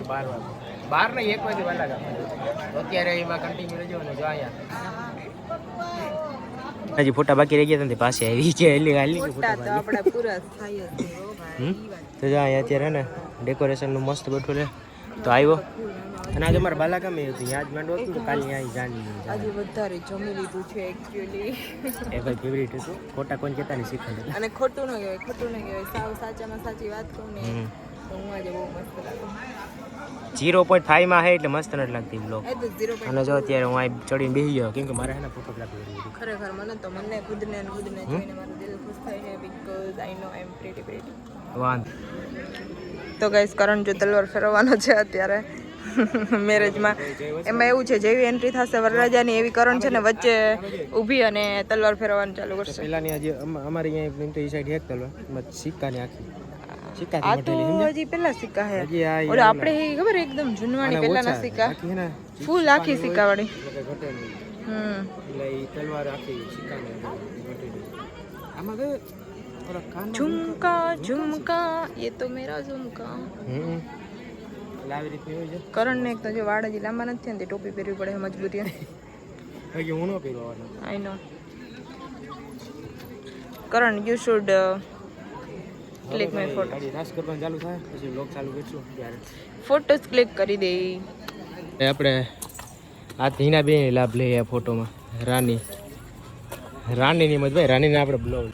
12 વાગે 12 ને 1 વાગે વાલા ગામ તો અત્યારે એમાં કન્ટિન્યુ રહેજો ને જો અહીંયા હજી ફોટા બાકી રહી ગયા હતા પાસે આવી છે એટલે હાલી ફોટા તો આપણે પૂરા થાય જ તો જો અહીંયા અત્યારે ને ડેકોરેશનનું મસ્ત ગોઠવું લે તો આવ્યો અને આજે અમારે બાલાગામ હતું ત્યાં જ માંડવો હતું તો કાલે અહીં જાણી આજે વધારે જમી લીધું છે એકચ્યુઅલી એ ભાઈ ફેવરિટ હતું ખોટા કોણ કહેતા નહીં શીખવાનું અને ખોટું ન કહેવાય સાવ સાચામાં સાચી વાત કહું ને તો હું આજે બહુ મસ્ત લાગુ 0.5 માં હે એટલે મસ્ત નથી લાગતી બ્લોગ એ તો 0. અને જો અત્યારે હું અહીં ચડીને બેસી ગયો કેમ કે મારે હે ને ફોટોગ્રાફી ખરેખર મને ખુદને જોઈને મારું દિલ ખુશ થાય છે because I no I M pretty વાંધ તો ગાઈસ કરણ જો તલવાર ફેરવવાનો છે અત્યારે મેરેજમાં એમાં એવું છે જેવી એન્ટ્રી થશે વરરાજાની એવી કરણ છે ને વચ્ચે ઊભી અને તલવાર ફેરવવાનું ચાલુ કરશે પહેલાની આજે અમારે અહીંયા તો એ સાઈડ એક તલવાર સિક્કાની આખી સિક્કા આ તો હજી પેલા સિક્કા હે ઓલો આપણે ખબર એકદમ જૂનવાણી પેલાના સિક્કા ફૂલ આખી સિક્કા વાળી એટલે ઈ તલવાર આખી સિક્કાની આમાં કે झुमका झुमका ये तो मेरा झुमका લાવી રીતની હોય છે કરણ ને એક તો જો વાળ હજી લાંબા નથી ને ટોપી પહેરવી પડે મજબૂતી હજી હું નો પહેરવાનો I know Karan you should click my photo રાસ કરવાનું ચાલુ થાય પછી બ્લોગ ચાલુ કરશું ત્યારે ફોટોસ ક્લિક કરી દે આપણે આ ધીના બે લાભ લઈએ આ ફોટોમાં રાનીની મત ભાઈ રાનીને આપણે બ્લોગ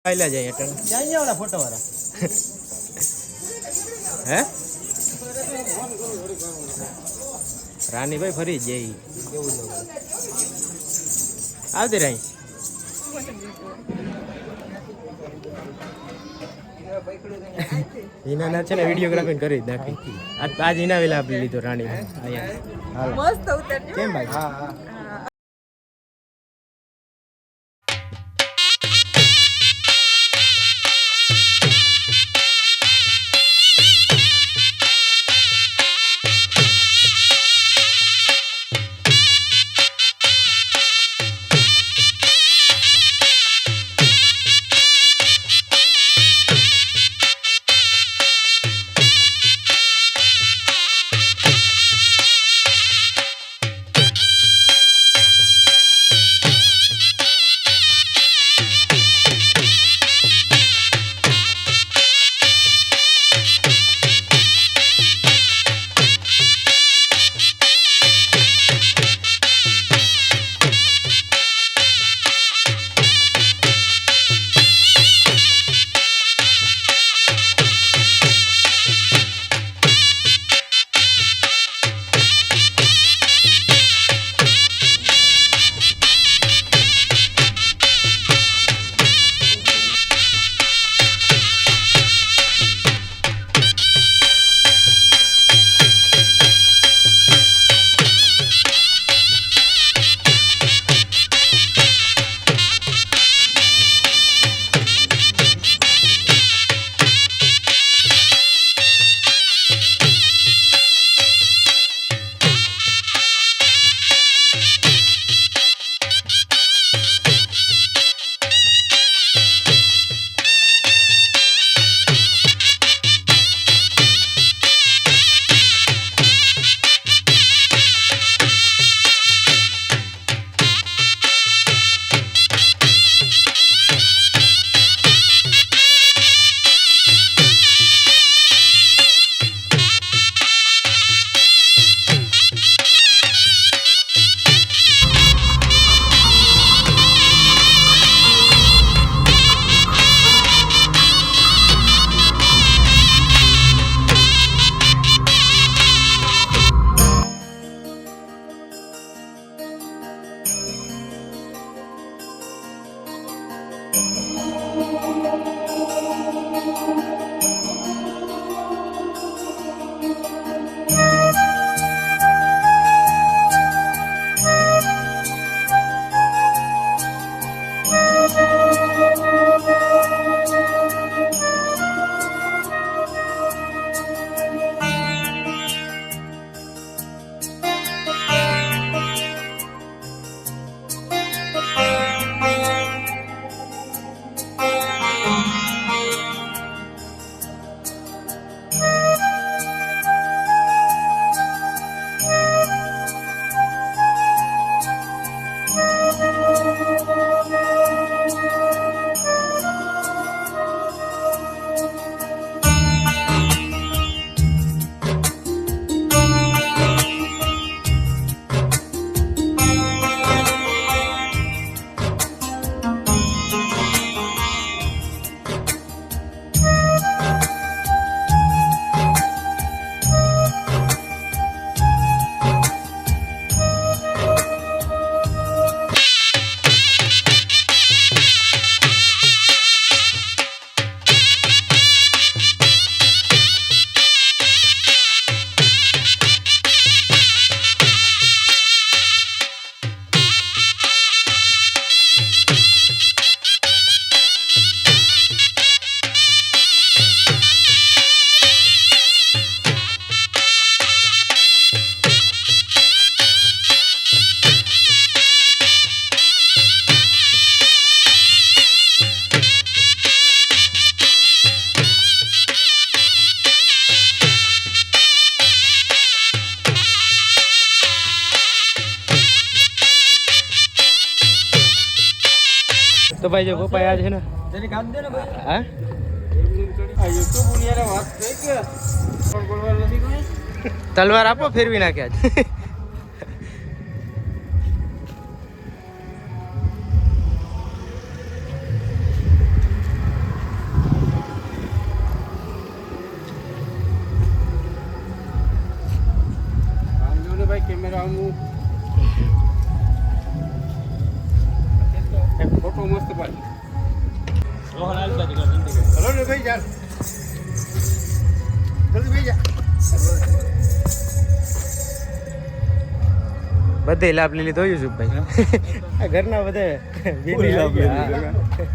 આયલા જાય એટલે ક્યાં ગયા ઓલા ફોટો વાળા હે રાની ભાઈ ફરી જઈ કેવું આવતી રહી હિના ના છે ને વિડીયોગ્રાફી કરી જ નાખી આજ હિના વેલા આપી લીધો રાણી અહીંયા મસ્ત ઉતરજો કેમ ભાઈ હા હા ભાઈ જો પપ્પા યાદ છે ને હા તલવાર આપો ફેરવી નાખ્યા જ કેમેરા ફોટો મસ્ત પાડી હલો ને ભાઈ ચાલ જલ્દી ભાઈ જા બધે લાભ લઈ લીધો યુસુફભાઈ આ ઘરના બધે લાભ લઈ લીધો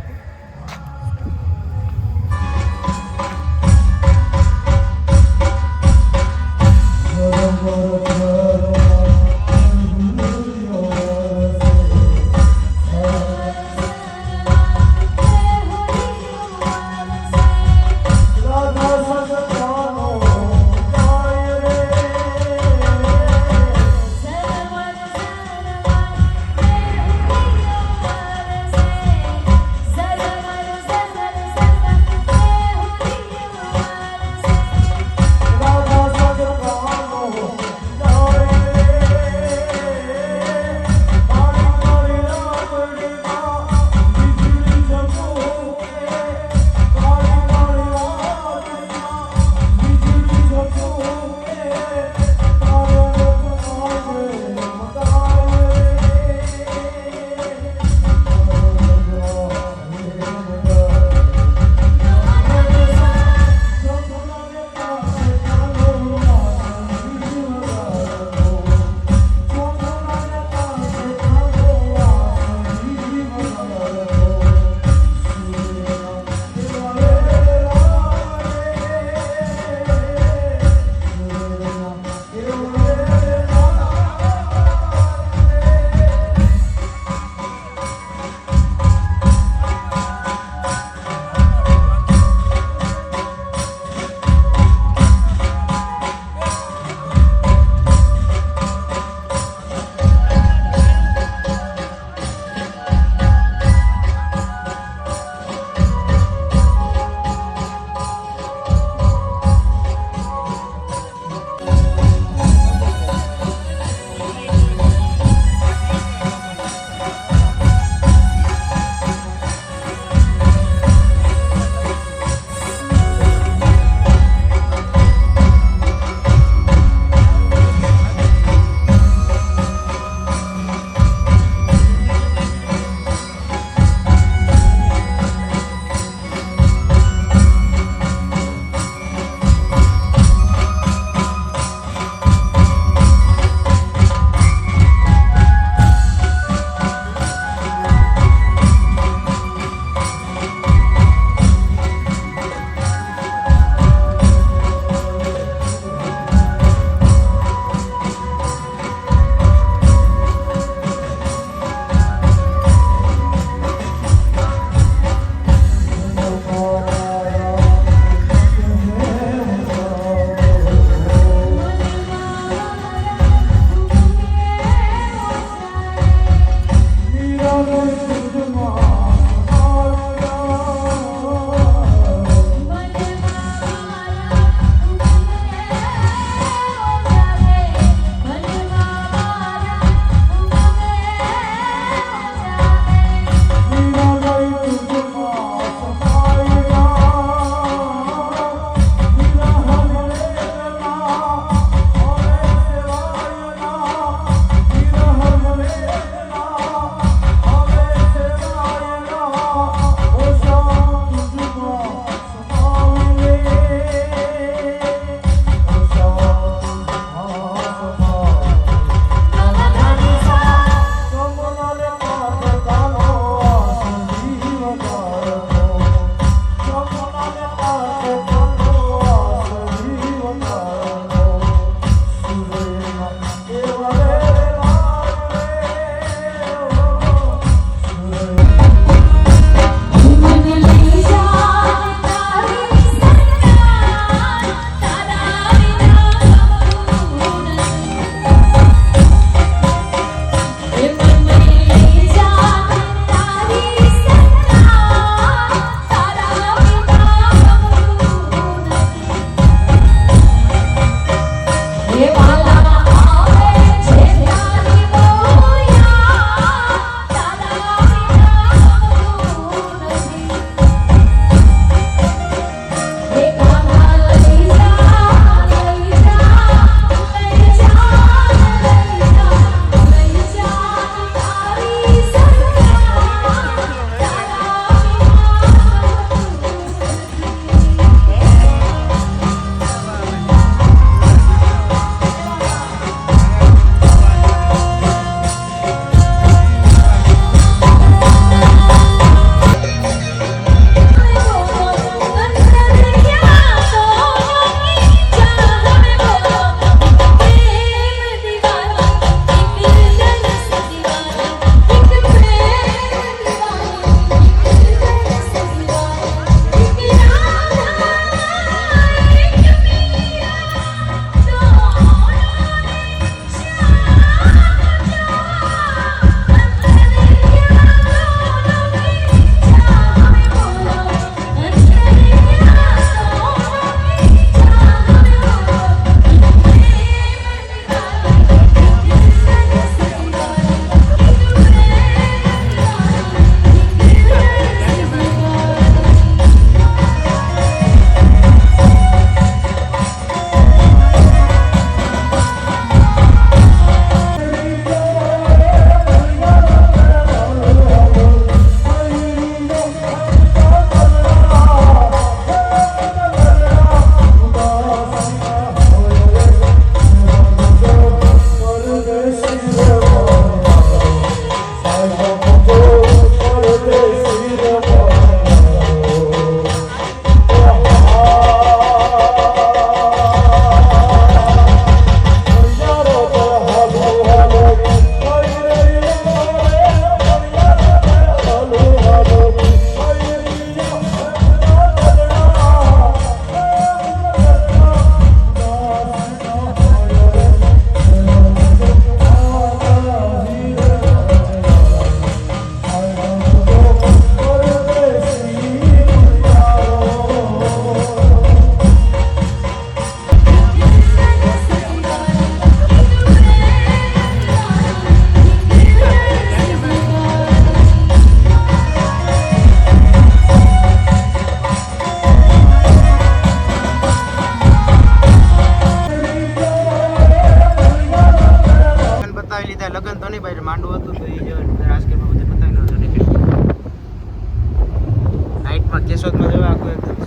કેશોદમાં જવા આખું એકદમ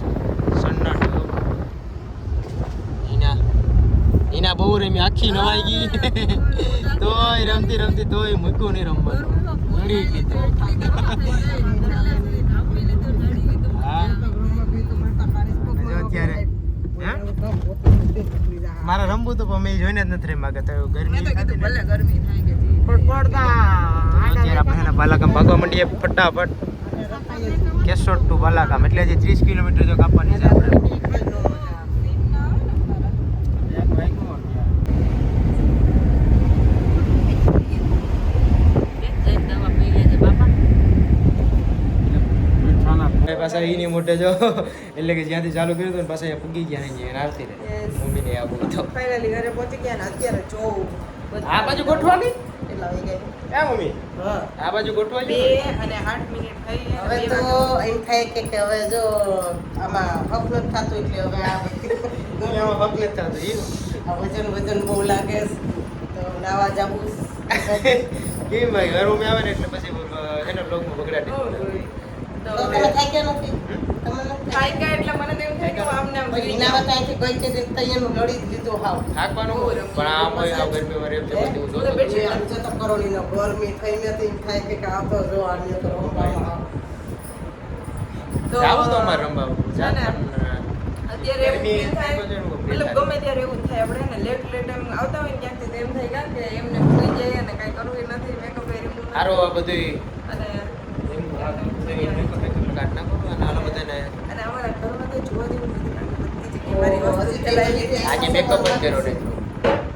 સન્નાટો. એના બહુ રમી આખી નવાઈ ગઈ તોય રમતી તોય મૂક્યું નહીં રમવાનું લડી લીધું. હા જો અત્યારે મારે રમવું તો પણ મેં જોઈને જ નથી રમ્યા કે તો ગરમી અત્યારે આપણે એના બાલાગામ ભાગવા માંડીએ ફટાફટ. કેશોદ ટુ બાલાગામ એટલે હજી 30 કિલોમીટર જો કાપવાની છે આપણે. પાછા એની મોટે જો એટલે કે જ્યાંથી ચાલુ કર્યું હતું પાછા અહીંયા પૂગી ગયા અહીંયા આવતી રહે મમ્મીને આવું તો ફાઇનલી ઘરે પહોંચી ગયા ને અત્યારે જોઉં આ બાજુ ગોઠવાની કેટલા વાગે ગઈ એ મમ્મી આ બાજુ ગોઠવાની 2 અને 8 મિનિટ થઈ હવે તો એમ થાય કે હવે જો આમાં હક નથી થતું એટલે હવે આ દુનિયામાં હક નથી થતું ઈ આ વજન બહુ લાગે છે. તો નાવા જવું કેમ ભાઈ ઘર ઉમે આવે ને એટલે પછી એનો બ્લોગમાં બગડાડી તો તમે થાય કે નથી તમે નથી થાય કે એટલે મને તો એમ થાય કે હું આમને આમ પછી નાવા ત્યાંથી ગઈ છે તે તૈયારનું લડી જ લીધું હાવ થાકવાનું પણ આમ હોય આ ગરમીમાં રેમ છે બધું જોતો એ આમ જો તો કરોડીનો ગરમી થઈ નથી એમ થાય કે આ તો જો આને તો રમવામાં તો જાવું તો અમારે રમવા છે ને, અત્યારે એવું feel થાય મતલબ ગમે ત્યારે એવું જ થાય આપણે ને લેટ એમ આવતા હોય ને ક્યાંકથી તો એમ થાય કે એમને ભૂલી જઈએ અને કાંઈ કરવું નથી મેકઅપ એ remove નથી. સારો આ બધું અને કાઢ નાખો અને આલો બધાને અને અમારા ઘરમાં તો જોવા જેવું નથી કારણ કે બધી જગ્યાએ મારી વસ્તુ ચલાવી લીધી. આજે મેકઅપ જ કર્યો ને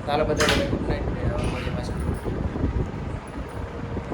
ચાલો બધાને